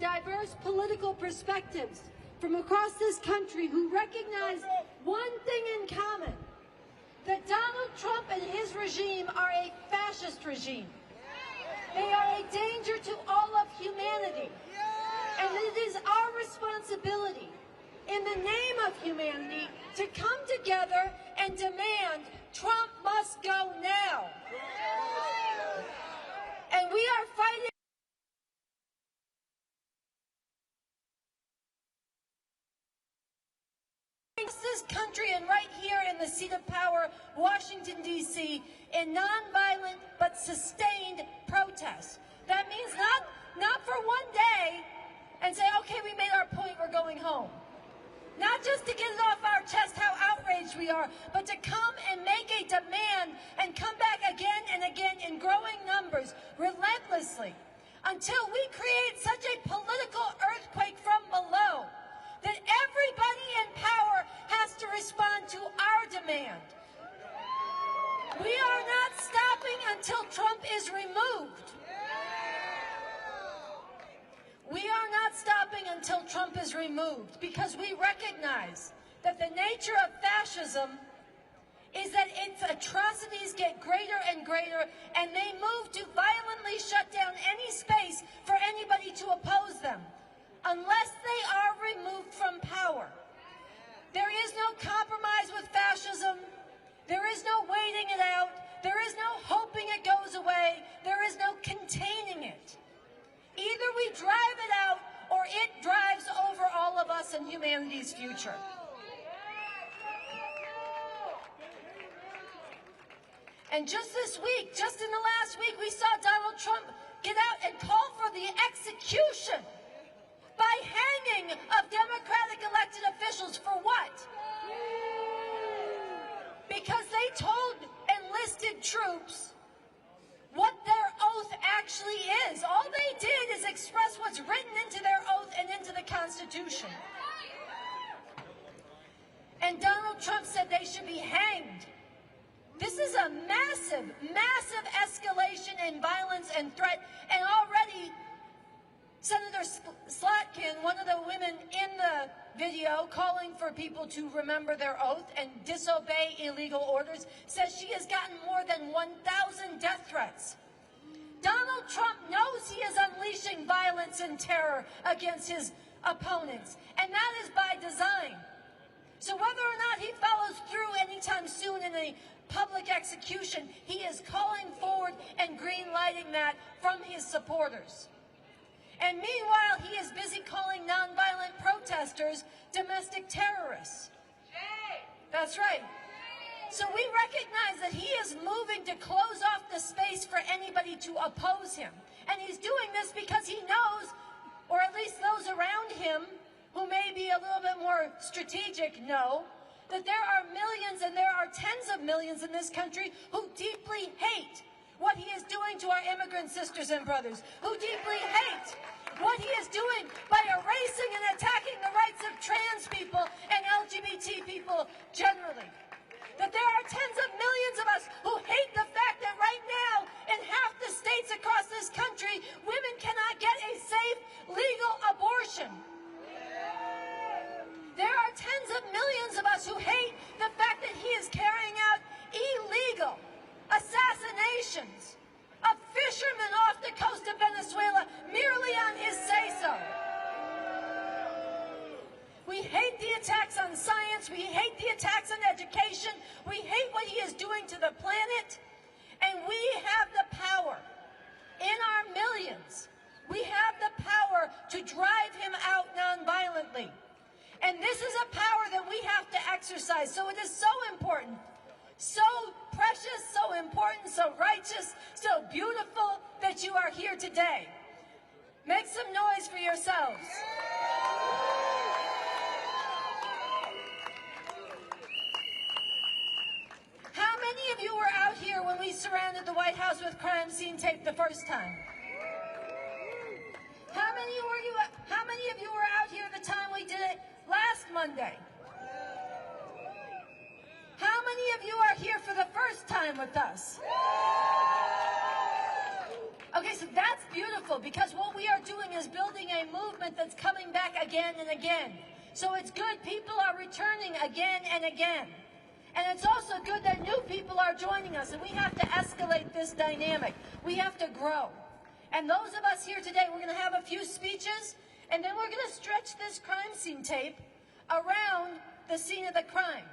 diverse political perspectives from across this country who recognize one thing in common, that Donald Trump and his regime are a fascist regime. They are a danger to all of humanity. And it is our responsibility, in the name of humanity, to come together and demand Trump must go now. And we are fighting this country and right here in the seat of power, Washington, D.C., in nonviolent but sustained protest. That means not for one day and say, okay, we made our point, we're going home. Not just to get it off our chest how outraged we are, but to come and make a demand and come back again and again in growing numbers, relentlessly, until we create such a political earthquake from below that everybody in power has to respond to our demand. We are not stopping until Trump is removed. We are not stopping until Trump is removed, because we recognize that the nature of fascism is that its atrocities get greater and greater, and they move to violently shut down any space for anybody to oppose them, unless they are removed from power. There is no compromise with fascism. There is no waiting it out. There is no hoping it goes away. There is no containing it. Either we drive it out, or it drives over all of us and humanity's future. And just this week, just in the last week, we saw Donald Trump get out and call for the execution by hanging of Democratic elected officials. For what? Because they told enlisted troops what their oath actually is. All they did is express what's written into their oath and into the Constitution. And Donald Trump said they should be hanged. This is a massive, massive escalation in violence and threat, and already Senator Slotkin, one of the women in the video calling for people to remember their oath and disobey illegal orders, says she has gotten more than 1,000 death threats. Donald Trump knows he is unleashing violence and terror against his opponents, and that is by design. So whether or not he follows through anytime soon in a public execution, he is calling forward and green-lighting that from his supporters. And meanwhile, he is busy calling nonviolent protesters domestic terrorists. That's right. So we recognize that he is moving to close off the space for anybody to oppose him. And he's doing this because he knows, or at least those around him who may be a little bit more strategic know, that there are millions and there are tens of millions in this country who deeply hate what he is doing to our immigrant sisters and brothers, who deeply hate what he is doing by erasing and attacking the rights of trans people and LGBT people generally. That there are tens of millions of us who hate the fact that right now in half the states across this country, women cannot get a safe, legal abortion. There are tens of millions of us who hate the fact that he is carrying out illegal assassinations of fishermen off the coast of Venezuela merely on his say-so. We hate the attacks on science. We hate the attacks on education. We hate what he is doing to the planet. And we have the power, in our millions, we have the power to drive him out nonviolently. And this is a power that we have to exercise. So it is so important, so precious, so important, so righteous, so beautiful that you are here today. Make some noise for yourselves. How many of you were out here when we surrounded the White House with crime scene tape the first time? How many of you were out here the time we did it last Monday? How many of you are here for the first time with us? Okay, so so that's beautiful, because what we are doing is building a movement that's coming back again and again. So it's good people are returning again and again. And it's also good that new people are joining us, and we have to escalate this dynamic. We have to grow. And those of us here today, we're going to have a few speeches, and then we're going to stretch this crime scene tape around the scene of the crime.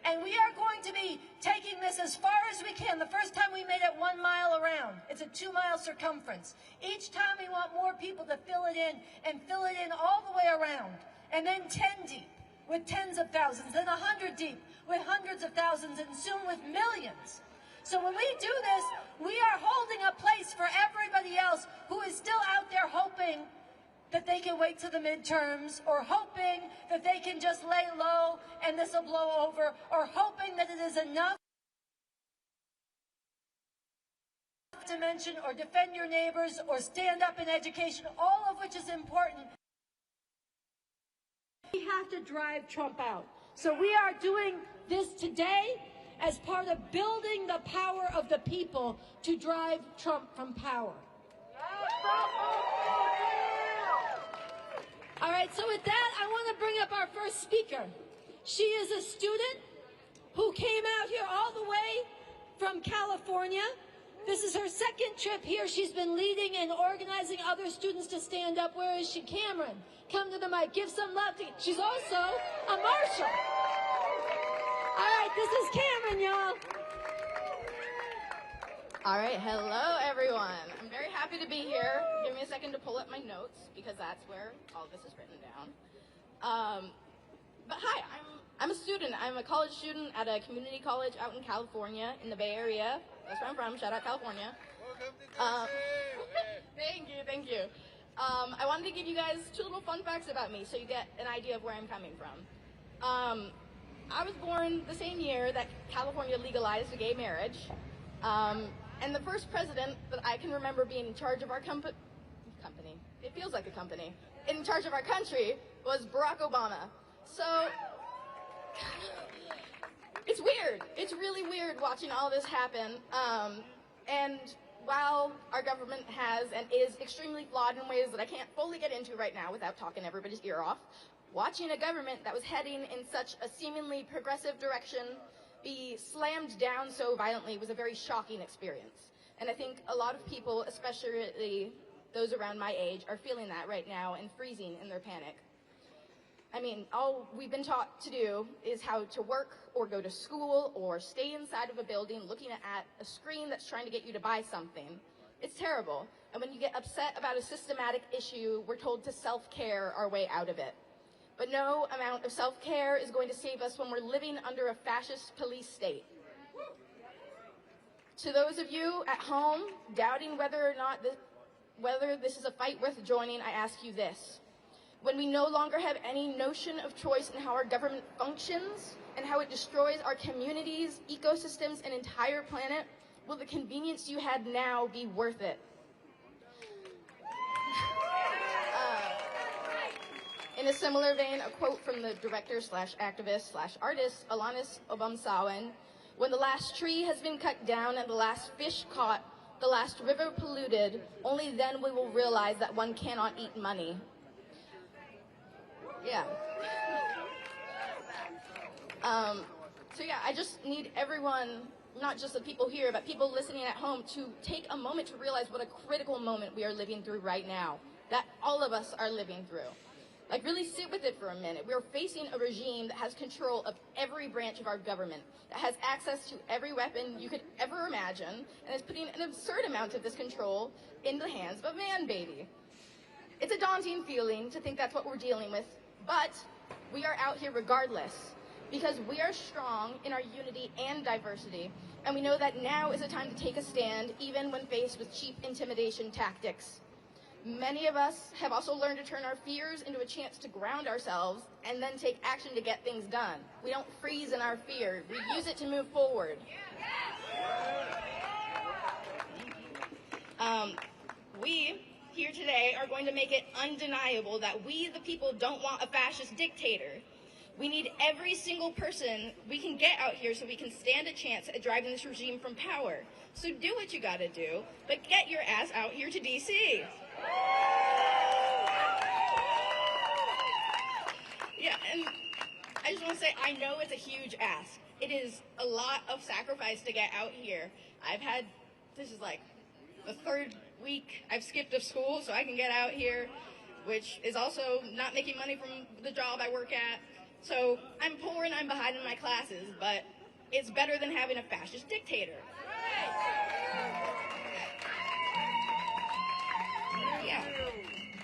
And we are going to be taking this as far as we can. The first time we made it 1 mile around. It's a 2-mile circumference. Each time we want more people to fill it in, and fill it in all the way around. And then 10 deep with tens of thousands, then 100 deep with hundreds of thousands, and soon with millions. So when we do this, we are holding a place for everybody else who is still out there hoping that they can wait to the midterms, or hoping that they can just lay low and this will blow over, or hoping that it is enough to mention or defend your neighbors or stand up in education, all of which is important. We have to drive Trump out. So we are doing this today as part of building the power of the people to drive Trump from power. All right, so with that, I want to bring up our first speaker. She is a student who came out here all the way from California. This is her second trip here. She's been leading and organizing other students to stand up. Where is she? Cameron, come to the mic. Give some love to. She's also a marshal. All right, this is Cameron, y'all. All right, hello everyone. I'm very happy to be here. Give me a second to pull up my notes, because that's where all this is written down. But hi, I'm a student. I'm a college student at a community college out in California, in the Bay Area. That's where I'm from. Shout out California. Welcome to Thank you. I wanted to give you guys 2 little fun facts about me, so you get an idea of where I'm coming from. I was born the same year that California legalized gay marriage. And the first president that I can remember being in charge of our company, it feels like a company, in charge of our country was Barack Obama. So, it's weird. It's really weird watching all this happen. And while our government has and is extremely flawed in ways that I can't fully get into right now without talking everybody's ear off, watching a government that was heading in such a seemingly progressive direction be slammed down so violently was a very shocking experience. And I think a lot of people, especially those around my age, are feeling that right now and freezing in their panic. I mean, all we've been taught to do is how to work or go to school or stay inside of a building looking at a screen that's trying to get you to buy something. It's terrible. And when you get upset about a systematic issue, we're told to self-care our way out of it. But no amount of self-care is going to save us when we're living under a fascist police state. To those of you at home doubting whether this is a fight worth joining, I ask you this. When we no longer have any notion of choice in how our government functions and how it destroys our communities, ecosystems, and entire planet, will the convenience you had now be worth it? In a similar vein, a quote from the director/activist/artist Alanis Obamsawen: "When the last tree has been cut down and the last fish caught, the last river polluted, only then we will realize that one cannot eat money." Yeah. So yeah, I just need everyone, not just the people here, but people listening at home, to take a moment to realize what a critical moment we are living through right now, that all of us are living through. Like, really sit with it for a minute. We're facing a regime that has control of every branch of our government, that has access to every weapon you could ever imagine, and is putting an absurd amount of this control in the hands of a man baby. It's a daunting feeling to think that's what we're dealing with, but we are out here regardless, because we are strong in our unity and diversity, and we know that now is a time to take a stand, even when faced with cheap intimidation tactics. Many of us have also learned to turn our fears into a chance to ground ourselves and then take action to get things done. We don't freeze in our fear. We use it to move forward. We here today are going to make it undeniable that we, the people, don't want a fascist dictator. We need every single person we can get out here so we can stand a chance at driving this regime from power. So do what you gotta do, but get your ass out here to DC. Yeah, and I just want to say, I know it's a huge ask. It is a lot of sacrifice to get out here. This is like the third week I've skipped of school so I can get out here, which is also not making money from the job I work at. So I'm poor and I'm behind in my classes, but it's better than having a fascist dictator. Yeah.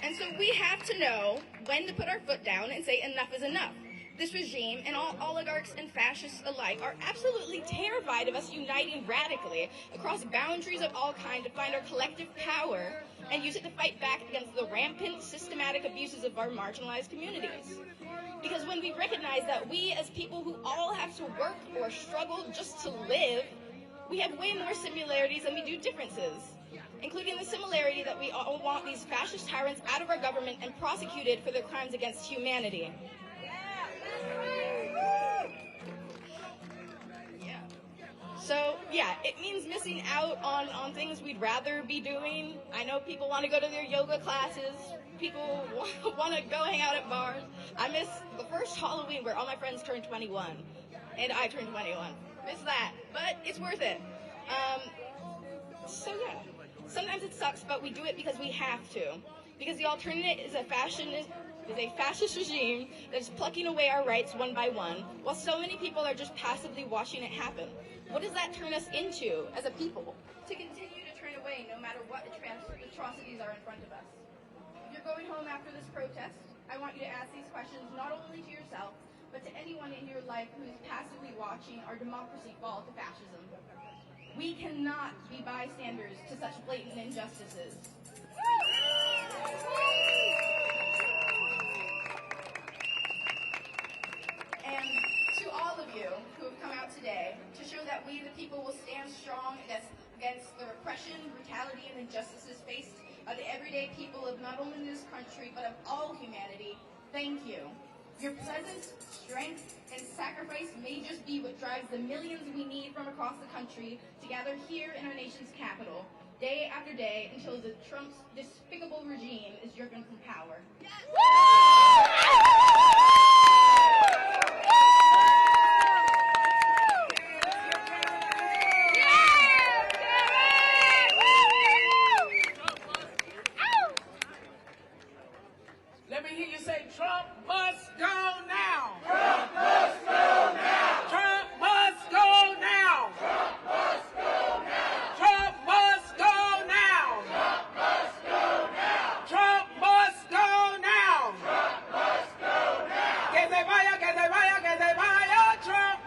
And so we have to know when to put our foot down and say enough is enough. This regime and all oligarchs and fascists alike are absolutely terrified of us uniting radically across boundaries of all kinds to find our collective power and use it to fight back against the rampant, systematic abuses of our marginalized communities. Because when we recognize that we as people who all have to work or struggle just to live, we have way more similarities than we do differences, including the similarity that we all want these fascist tyrants out of our government and prosecuted for their crimes against humanity. So, yeah, it means missing out on things we'd rather be doing. I know people want to go to their yoga classes. People want to go hang out at bars. I miss the first Halloween where all my friends turned 21. And I turned 21. Miss that. But it's worth it. So, yeah. Sometimes it sucks, but we do it because we have to. Because the alternative is a fascist regime that is plucking away our rights one by one, while so many people are just passively watching it happen. What does that turn us into as a people? To continue to turn away no matter what atrocities are in front of us. If you're going home after this protest, I want you to ask these questions not only to yourself, but to anyone in your life who is passively watching our democracy fall to fascism. We cannot be bystanders to such blatant injustices. And to all of you who have come out today to show that we, the people, will stand strong against the repression, brutality, and injustices faced by the everyday people of not only this country, but of all humanity, thank you. Your presence, strength, and sacrifice may just be what drives the millions we need from across the country to gather here in our nation's capital, day after day, until Trump's despicable regime is driven from power. Let me hear you say, Trump must go now. Trump must go now. Trump must go now. Trump must go now. Trump must go now. Trump must go now. Trump must go now. Trump must go now. Que se vaya, que se vaya, que se vaya, Trump.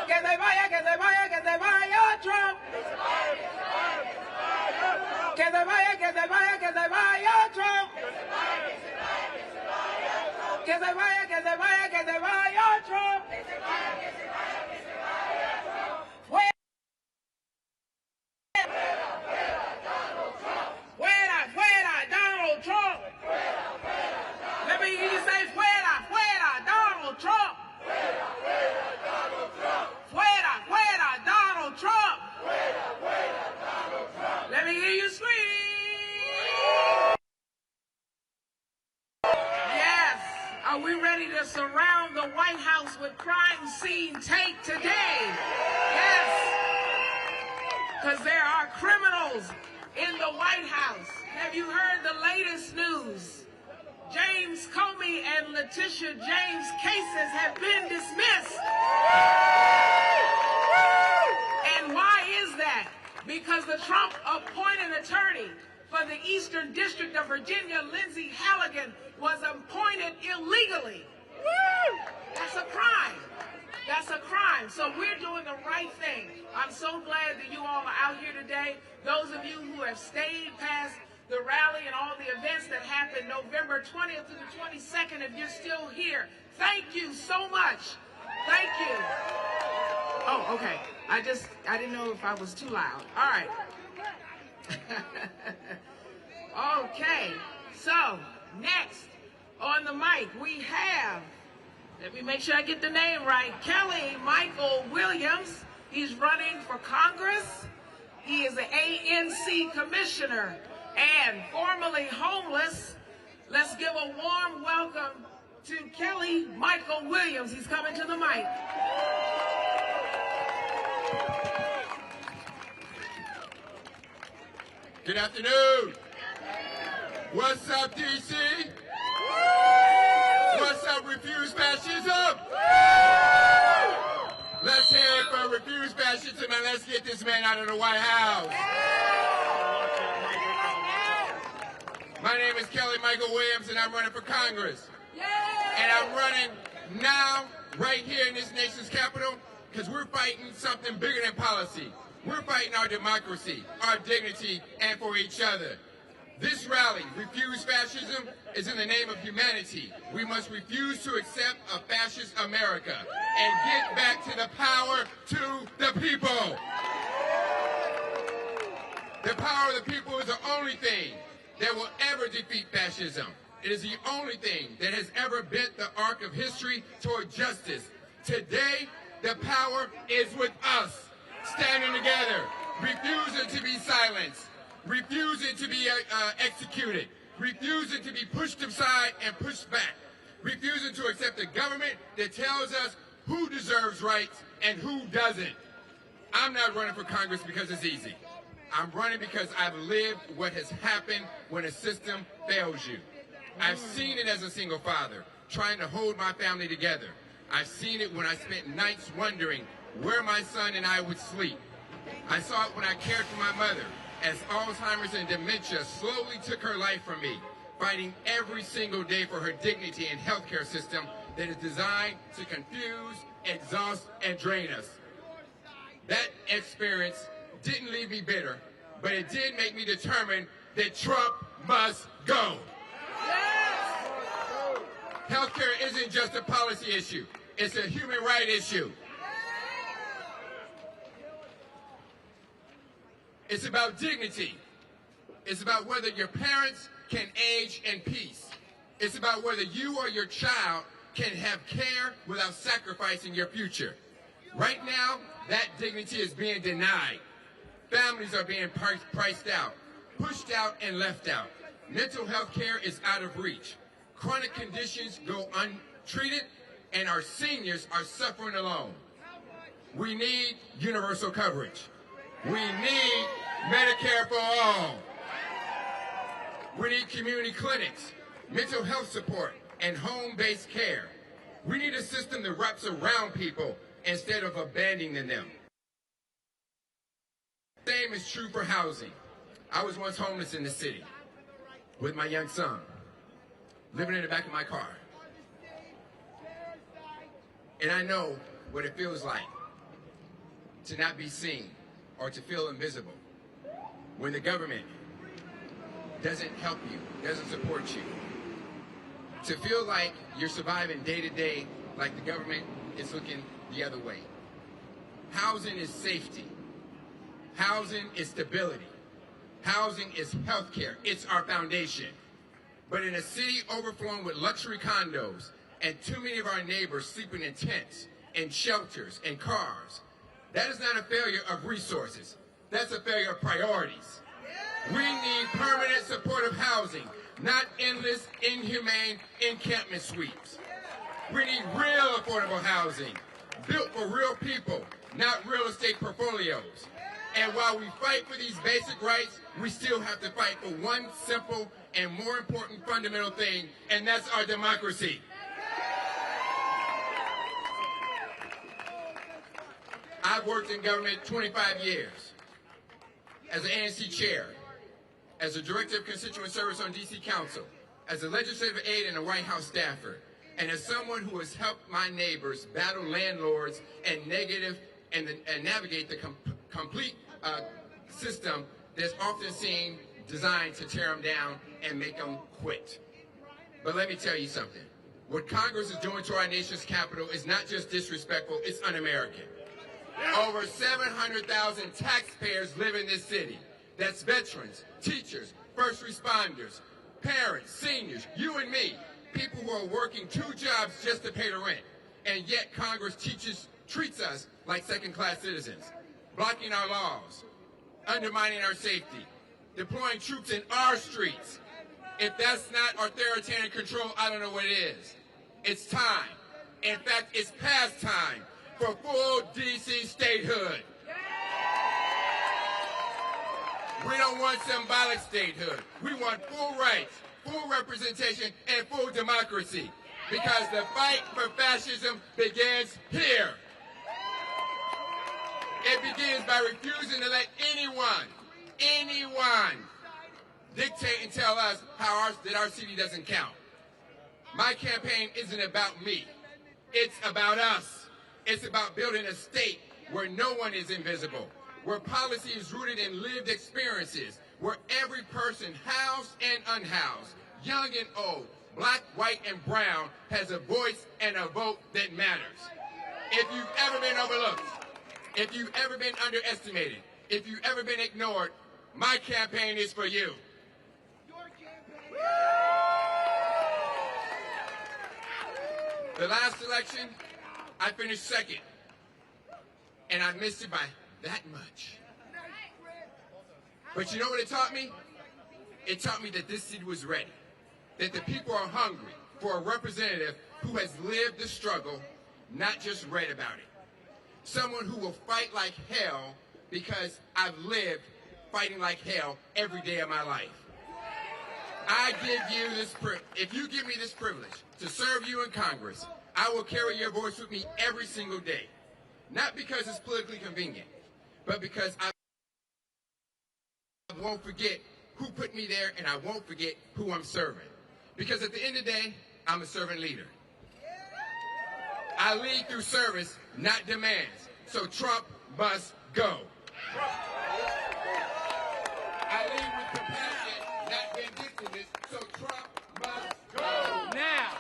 Que se vaya, que se vaya, que se vaya, Trump. Que se vaya, que se vaya, que se vaya, Trump. Que se vaya, que se vaya, que se vaya, Trump. Que se vaya, que se vaya, que se vaya, Trump. Que se vaya, que se vaya, que se vaya, Trump. Que se vaya, que se vaya, que se vaya, Trump. Fuera, fuera, Donald Trump. Fuera, fuera, Donald Trump. Fuera, fuera, Donald. Let me hear you say, fuera, fuera, Donald Trump. Fuera, fuera, Donald Trump. Fuera, fuera, Donald Trump. Fuera, fuera, Donald Trump. Let me hear you scream. Are we ready to surround the White House with crime scene tape today? Yes. Because there are criminals in the White House. Have you heard the latest news? James Comey and Letitia James' cases have been dismissed. And why is that? Because the Trump-appointed attorney for the Eastern District of Virginia, Lindsay Halligan, was appointed illegally. That's a crime. That's a crime. So we're doing the right thing. I'm so glad that you all are out here today. Those of you who have stayed past the rally and all the events that happened November 20th to the 22nd, if you're still here, thank you so much. Thank you. Oh, okay. I didn't know if I was too loud. All right. Okay. So, next, on the mic, we have, let me make sure I get the name right, Kelly Michael Williams. He's running for Congress. He is an ANC commissioner and formerly homeless. Let's give a warm welcome to Kelly Michael Williams. He's coming to the mic. Good afternoon. What's up, DC? What's up, Refuse Fascism? Let's hear it for Refuse Fascism, and let's get this man out of the White House. My name is Kelly Michael Williams, and I'm running for Congress. And I'm running now, right here in this nation's capital, because we're fighting something bigger than policy. We're fighting our democracy, our dignity, and for each other. This rally, Refuse Fascism, is in the name of humanity. We must refuse to accept a fascist America and get back to the power to the people. The power of the people is the only thing that will ever defeat fascism. It is the only thing that has ever bent the arc of history toward justice. Today, the power is with us, standing together, refusing to be silenced, refusing to be executed, refusing to be pushed aside and pushed back, refusing to accept a government that tells us who deserves rights and who doesn't. I'm not running for Congress because it's easy. I'm running because I've lived what has happened when a system fails you. I've seen it as a single father, trying to hold my family together. I've seen it when I spent nights wondering where my son and I would sleep. I saw it when I cared for my mother, as Alzheimer's and dementia slowly took her life from me, fighting every single day for her dignity and healthcare system that is designed to confuse, exhaust, and drain us. That experience didn't leave me bitter, but it did make me determined that Trump must go. Healthcare isn't just a policy issue, it's a human right issue. It's about dignity. It's about whether your parents can age in peace. It's about whether you or your child can have care without sacrificing your future. Right now, that dignity is being denied. Families are being priced out, pushed out, and left out. Mental health care is out of reach. Chronic conditions go untreated, and our seniors are suffering alone. We need universal coverage. We need Medicare for all. We need community clinics, mental health support, and home-based care. We need a system that wraps around people instead of abandoning them. The same is true for housing. I was once homeless in the city with my young son, living in the back of my car. And I know what it feels like to not be seen or to feel invisible when the government doesn't help you, doesn't support you. To feel like you're surviving day to day like the government is looking the other way. Housing is safety. Housing is stability. Housing is health care. It's our foundation. But in a city overflowing with luxury condos and too many of our neighbors sleeping in tents and shelters and cars, that is not a failure of resources. That's a failure of priorities. We need permanent supportive housing, not endless, inhumane encampment sweeps. We need real affordable housing, built for real people, not real estate portfolios. And while we fight for these basic rights, we still have to fight for one simple and more important fundamental thing, and that's our democracy. I've worked in government 25 years as an ANC chair, as a director of constituent service on DC Council, as a legislative aide and a White House staffer, and as someone who has helped my neighbors battle landlords and navigate the complete system that's often seen designed to tear them down and make them quit. But let me tell you something. What Congress is doing to our nation's capital is not just disrespectful, it's un-American. Over 700,000 taxpayers live in this city. That's veterans, teachers, first responders, parents, seniors, you and me. People who are working 2 jobs just to pay the rent. And yet Congress treats us like second-class citizens, blocking our laws, undermining our safety, deploying troops in our streets. If that's not authoritarian control, I don't know what it is. It's time. In fact, it's past time for full D.C. statehood. We don't want symbolic statehood. We want full rights, full representation, and full democracy. Because the fight for fascism begins here. It begins by refusing to let anyone dictate and tell us that our city doesn't count. My campaign isn't about me. It's about us. It's about building a state where no one is invisible, where policy is rooted in lived experiences, where every person, housed and unhoused, young and old, black, white, and brown, has a voice and a vote that matters. If you've ever been overlooked, if you've ever been underestimated, if you've ever been ignored, my campaign is for you. The last election, I finished second, and I missed it by that much. But you know what it taught me? It taught me that this city was ready, that the people are hungry for a representative who has lived the struggle, not just read about it. Someone who will fight like hell because I've lived fighting like hell every day of my life. I give you this if you give me this privilege to serve you in Congress, I will carry your voice with me every single day. Not because it's politically convenient, but because I won't forget who put me there, and I won't forget who I'm serving. Because at the end of the day, I'm a servant leader. I lead through service, not demands. So Trump must go. I lead with compassion, not vindictiveness. So Trump must go. Now.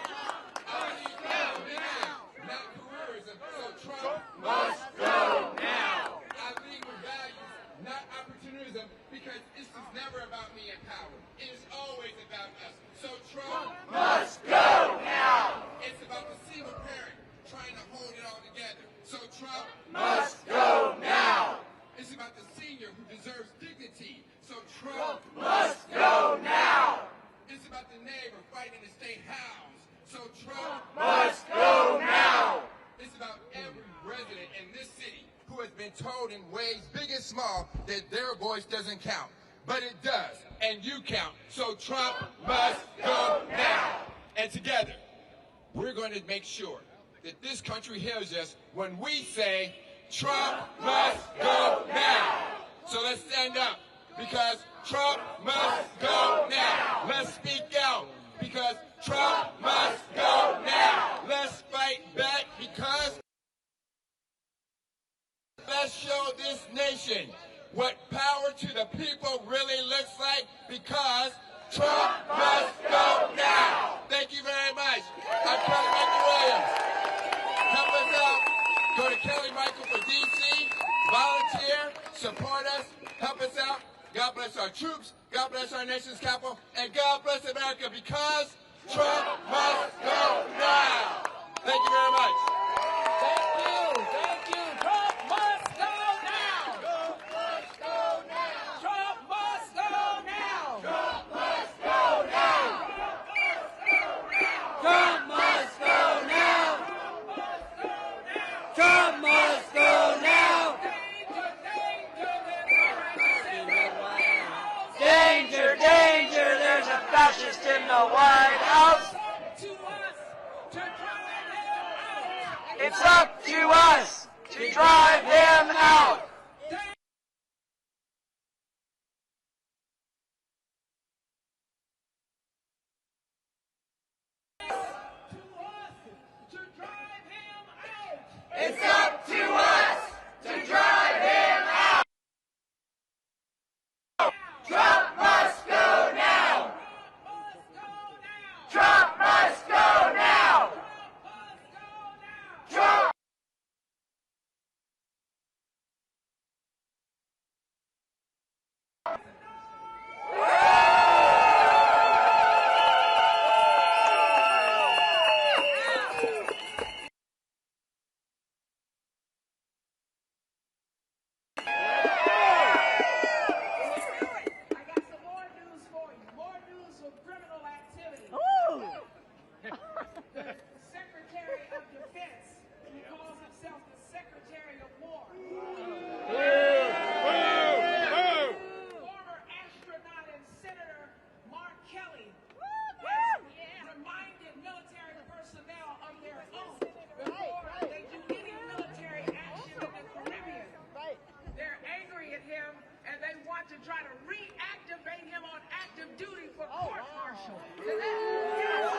I lead with now, not careerism. So Trump must go. Now. I lead with values, not opportunism, because this is never about me and power. It is always about us. So Trump must go now. It's about the single parent trying to hold it all together. So Trump must go now. It's about the senior who deserves dignity. So Trump must go now. It's about the neighbor fighting to stay housed. So Trump must go now. It's about every resident in this city who has been told in ways big and small that their voice doesn't count. But it does, and you count. So Trump must go now. And together, we're going to make sure that this country hears us when we say, Trump must go now. So let's stand up, because Trump must go now. Let's speak out, because Trump must go now. Let's fight back, because let's show this nation what power to the people really looks like, because Trump must go now. Thank you very much. I'm Kelly Michael Williams. Help us out. Go to Kelly Michael for DC. Volunteer. Support us. Help us out. God bless our troops. God bless our nation's capital. And God bless America, because Trump must go now. Thank you very much. Thank you. Thank you. Trump must go now. Trump must go now. Trump must go now. Trump must go now. Trump must go now. Trump must go now. Danger, danger, there's a fascist in the White House. It's up to us to drive him out.